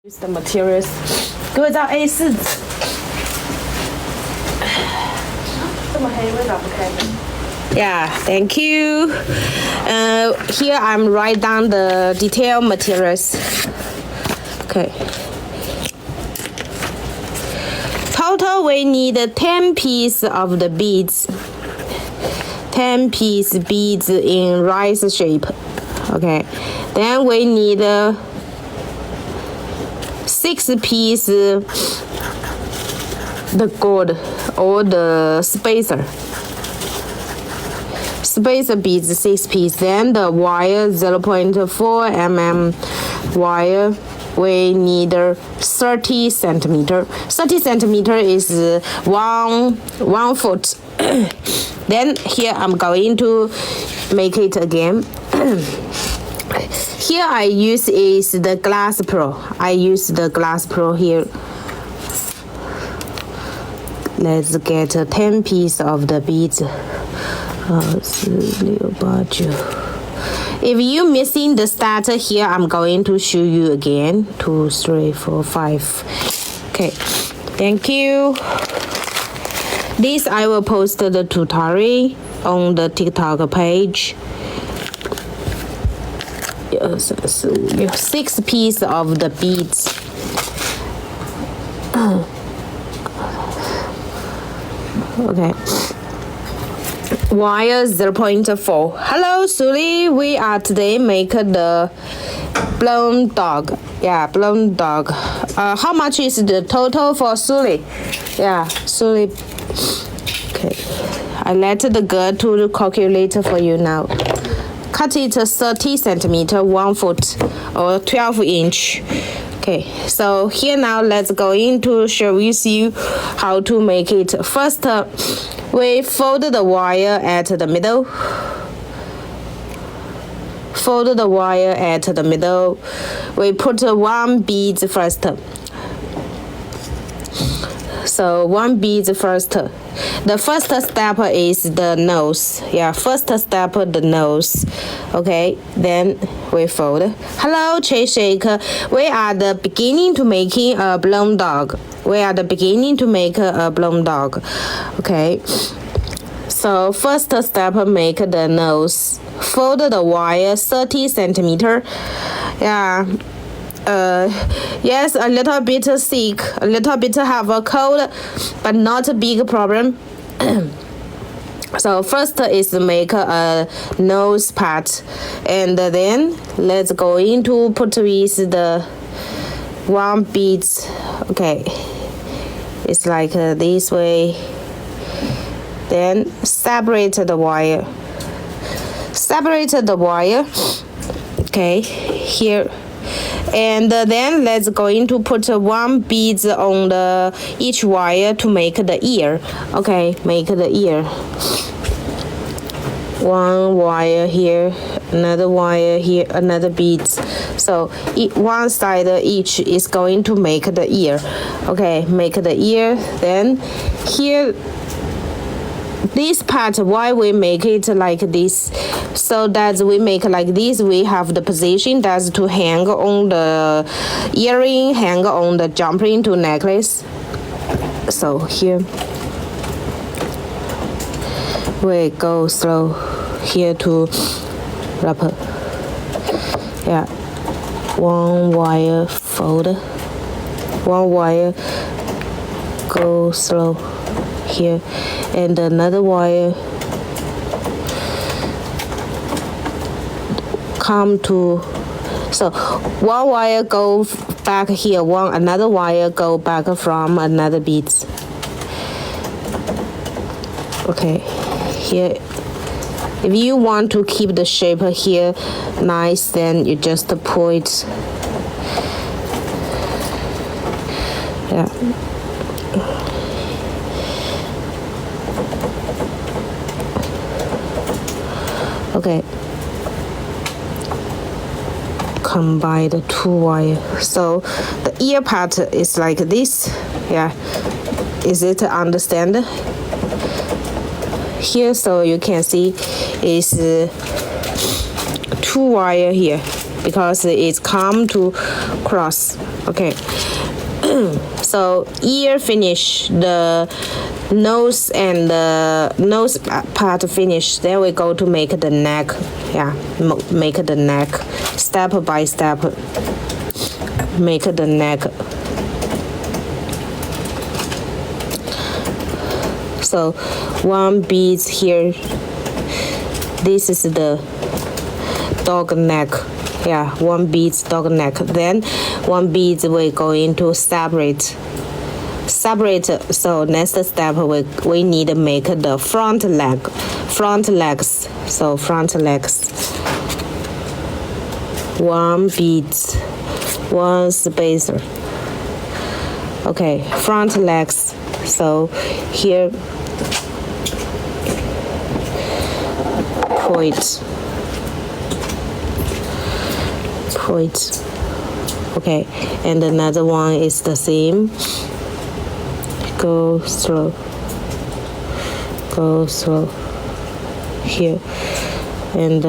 Use the materials，各位照 A4 纸。这么黑，为啥不开灯 ？Yeah, thank you. Here I'm write down the detailed materials. Okay. Total we need 10 pieces of the beads. 10 piece beads in rice shape. Okay. Then we need 6 pieces the gold or the spacer beads 6 pieces. Then the wire 0.4 mm wire we need 30 centimeter. 30 centimeter is 1 foot. Then here I'm going to make it again. Here I use is the glass pro. I use the glass pro here. Let's get 10 pieces of the beads. If you missing the starter here, I'm going to show you again. 2, 3, 4, 5. Okay, thank you. This I will post the tutorial on the TikTok page. 6 pieces of the beads. Okay. Wire 0.4. Hello, Sully. We are today make the blown dog. Yeah, blown dog. How much is the total for Sully? Yeah, Sully. Okay. I let the girl to calculate for you now. Cut it 30 centimeter, 1 foot or 12 inch. Okay, so here now let's go into show you how to make it. First, we fold the wire at the middle. Fold the wire at the middle. We put 1 bead first. So 1 bead first. The first step is the nose. Yeah, first step the nose. Okay, then we fold. Hello, Chase Shake. We are the beginning to making a blown dog. We are the beginning to make a blown dog. Okay. So first step, make the nose. Fold the wire 30 centimeter. Yeah. Yes, a little bit sick, a little bit have a cold, but not a big problem. So first is make a nose part, and then let's go into put with the 1 beads. Okay, it's like this way. Then separate the wire. Separate the wire. Okay, here. And then let's go into put 1 bead on the each wire to make the ear. Okay, make the ear. 1 wire here, another wire here, another bead. So one side each is going to make the ear. Okay, make the ear. Then here, this part, why we make it like this, so that we make like this, we have the position that's to hang on the earring, hang on the jump into necklace. So here we go slow here to wrapper. Yeah, 1 wire fold, 1 wire go slow here, and another wire come to, so 1 wire go back here, another wire go back from another beads. Okay, here if you want to keep the shape here nice, then you just pull it. Yeah. Okay, combine the 2 wire. So the ear part is like this. Yeah, is it understand? Here, so you can see is 2 wire here because it's come to cross. Okay. So ear finish, the nose and the nose part finish. Then we go to make the neck. Yeah, make the neck step by step. Make the neck. So one bead here. This is the dog neck. Yeah, one bead dog neck. Then one bead we going to separate. So next step we need to make the front legs. So front legs. One bead, one spacer. Okay, front legs. So here point. Okay, and another one is the same. Go slow here, and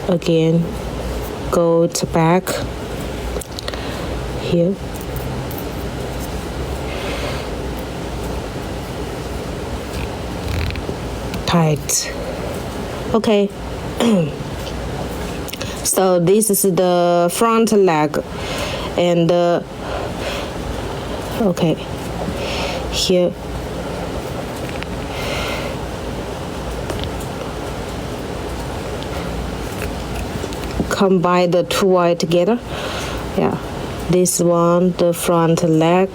again go to back here. Tight. Okay. So this is the front leg, and okay, here combine the two wire together. Yeah, this one the front leg.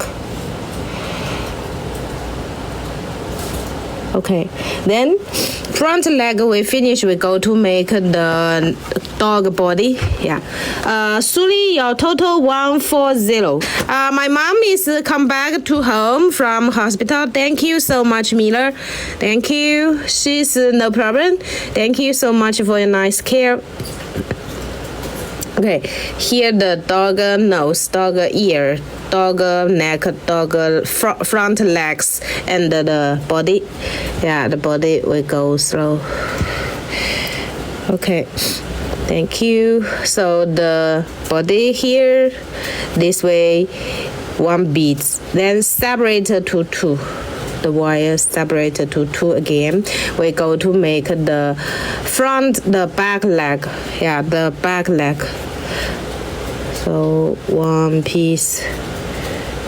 Okay, then front leg we finish, we go to make the dog body. Yeah, Suli, your total 140. My mom is come back to home from hospital. Thank you so much, Miller. Thank you. She's no problem. Thank you so much for your nice care. Okay, here the dog nose, dog ear, dog neck, dog front legs, and the body. Yeah, the body will go slow. Okay, thank you. So the body here, this way, one bead. Then separate to two. The wire separated to two again. We go to make the back leg. Yeah, the back leg. So one piece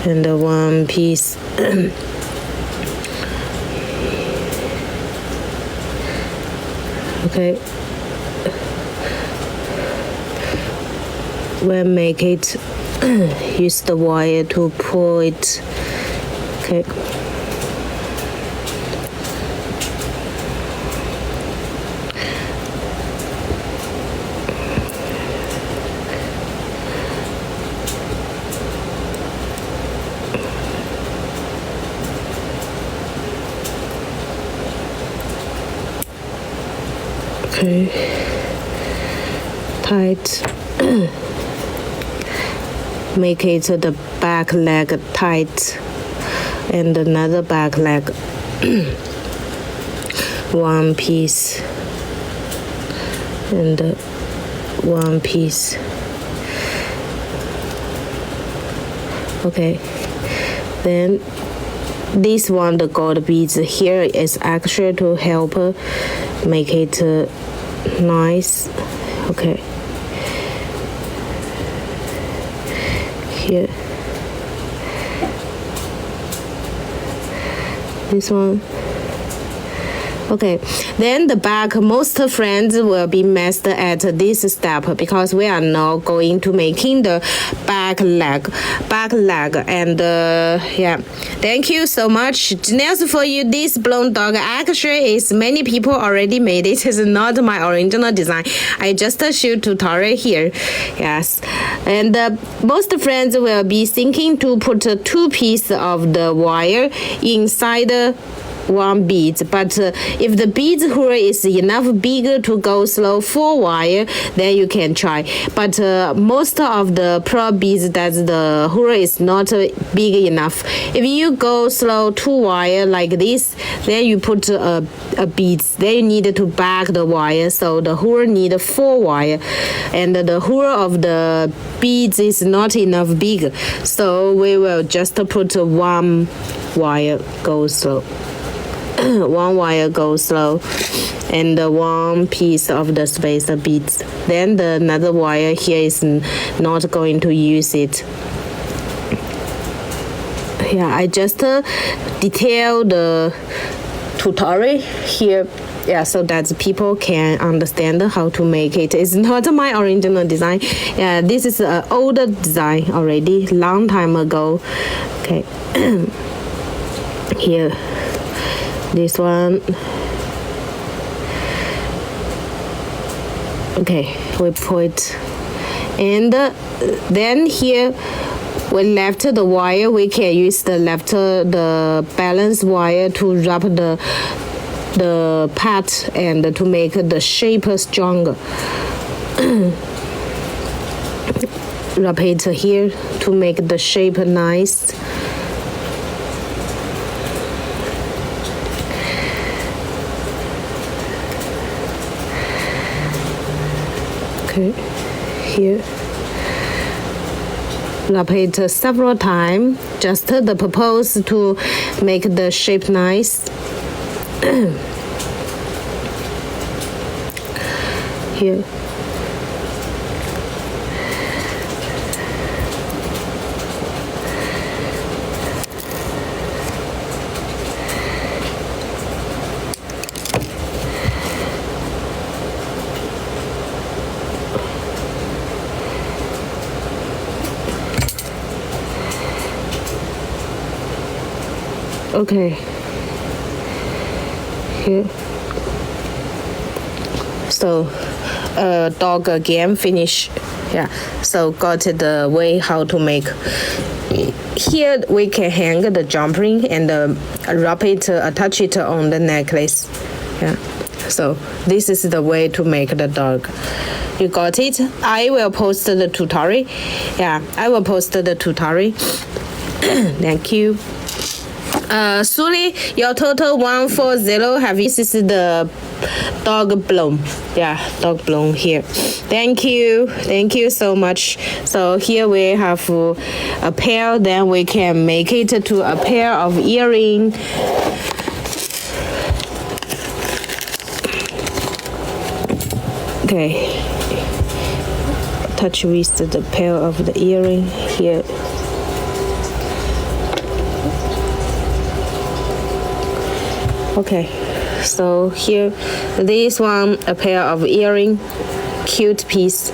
and one piece. Okay. When make it, use the wire to pull it. Okay. Okay, tight. Make it the back leg tight, and another back leg. One piece and one piece. Okay, then this one, the gold beads here, is actually to help make it nice. Okay, here, this one. Okay, then the back, most friends will be messed at this step because we are now going to making the back leg, and yeah, thank you so much, Janelle, for you. This blown dog actually is many people already made it. It's not my original design. I just shoot tutorial here. Yes, and most friends will be thinking to put two pieces of the wire inside one bead, but if the bead hole is enough bigger to go slow 4 wire, then you can try. But most of the pro beads that the hole is not big enough. If you go slow 2 wire like this, then you put a bead. Then you need to back the wire, so the hole need 4 wire, and the hole of the beads is not enough big, so we will just put 1 wire go slow. 1 wire go slow, and 1 piece of the spacer beads. Then the another wire here is not going to use it. Yeah, I just detail the tutorial here. Yeah, so that people can understand how to make it. It's not my original design. Yeah, this is an older design already, long time ago. Okay, here, this one. Okay, we put, and then here we left the wire. We can use the balance wire to wrap the part and to make the shape stronger. Wrap it here to make the shape nice. Okay, here. Wrap it several times, just the purpose to make the shape nice. Here. Okay. Here. So dog again finish. Yeah, so got the way how to make. Here we can hang the jump ring and wrap it, attach it on the necklace. Yeah, so this is the way to make the dog. You got it? I will post the tutorial. Yeah, I will post the tutorial. Thank you. Suli, your total 140 have you? This is the dog bloom. Yeah, dog bloom here. Thank you so much. So here we have a pair, then we can make it to a pair of earring. Okay, touch with the pair of the earring here. Okay, so here, this one, a pair of earring, cute piece.